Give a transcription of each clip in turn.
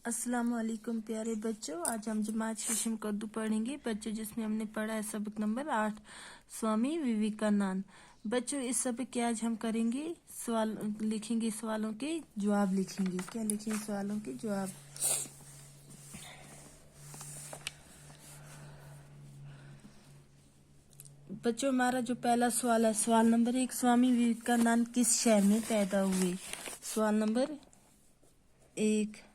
अस्सलाम वालेकुम प्यारे बच्चों, आज हम जमात शीशम कद्दू पढ़ेंगे बच्चों, जिसमें हमने पढ़ा है सबक नंबर 8 स्वामी विवेकानंद। बच्चों, इस सबक के आज हम करेंगे सवाल लिखेंगे, सवालों के जवाब लिखेंगे। क्या लिखेंगे? सवालों के जवाब। बच्चों, हमारा जो पहला सवाल है, सवाल नंबर 1, स्वामी विवेकानंद किस शहर में पैदा हुए? सवाल नंबर 1,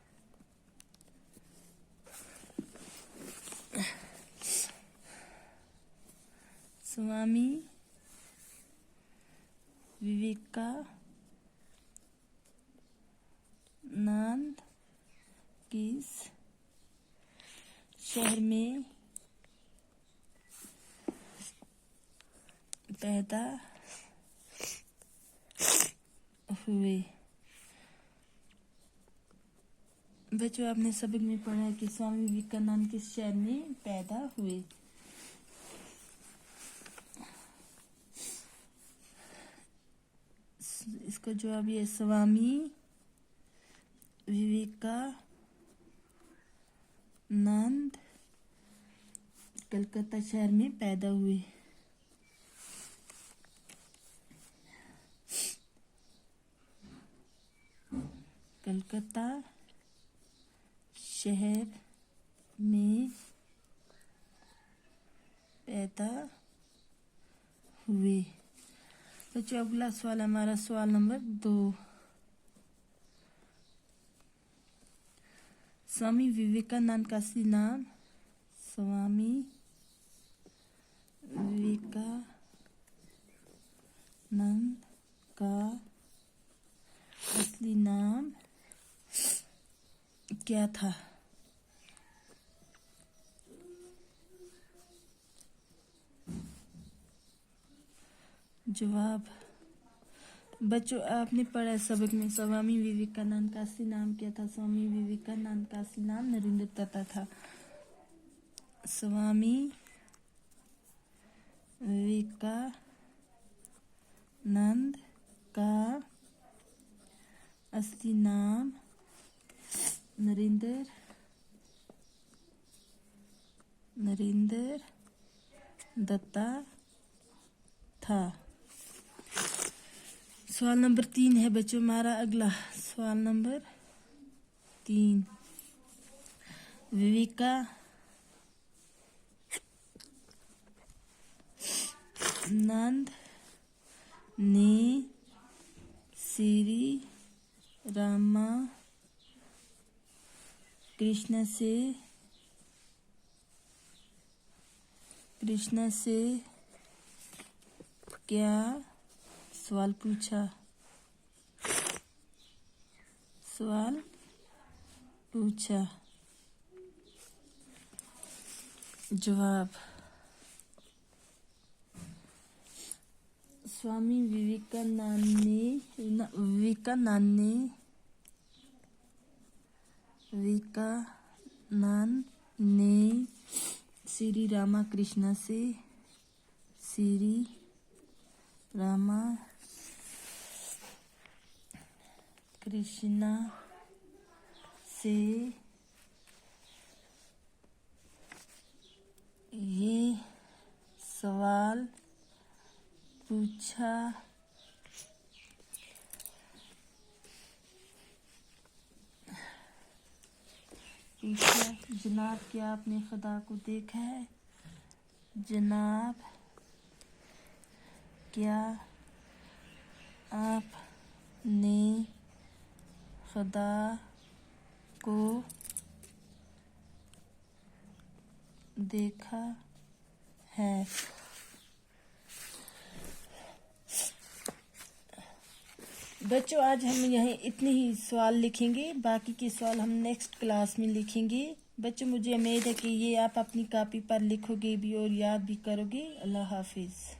स्वामी विवेकानंद किस शहर में पैदा हुए? बच्चों, आपने सबक में पढ़ा है कि स्वामी विवेकानंद किस शहर में पैदा हुए। इसका जवाब ये, स्वामी विवेकानंद कलकत्ता शहर में पैदा हुए। कलकत्ता शहर में पैदा हुए। बच्चों, अगला सवाल हमारा सवाल नंबर 2, स्वामी विवेकानंद का असली नाम? स्वामी विवेकानंद का असली नाम क्या था? जवाब। बच्चों, आपने पढ़ा सबक में स्वामी विवेकानंद का असली नाम क्या था? स्वामी विवेकानंद का असली नाम नरेंद्र दत्ता था। स्वामी विवेकानंद का असली नाम नरेंद्र दत्ता था। सवाल नंबर 3 है बच्चों हमारा अगला। सवाल नंबर 3, विवेकानंद ने श्री रामा कृष्ण से क्या सवाल पूछा? जवाब। स्वामी विवेकानंद ने श्री रामकृष्ण से ये सवाल पूछा जनाब, क्या आपने खुदा को देखा है? जनाब, क्या आपने खुदा को देखा है? बच्चों, आज हम यहीं इतने ही सवाल लिखेंगे, बाकी के सवाल हम नेक्स्ट क्लास में लिखेंगे। बच्चों, मुझे उम्मीद है कि ये आप अपनी कॉपी पर लिखोगे भी और याद भी करोगे। अल्लाह हाफिज़।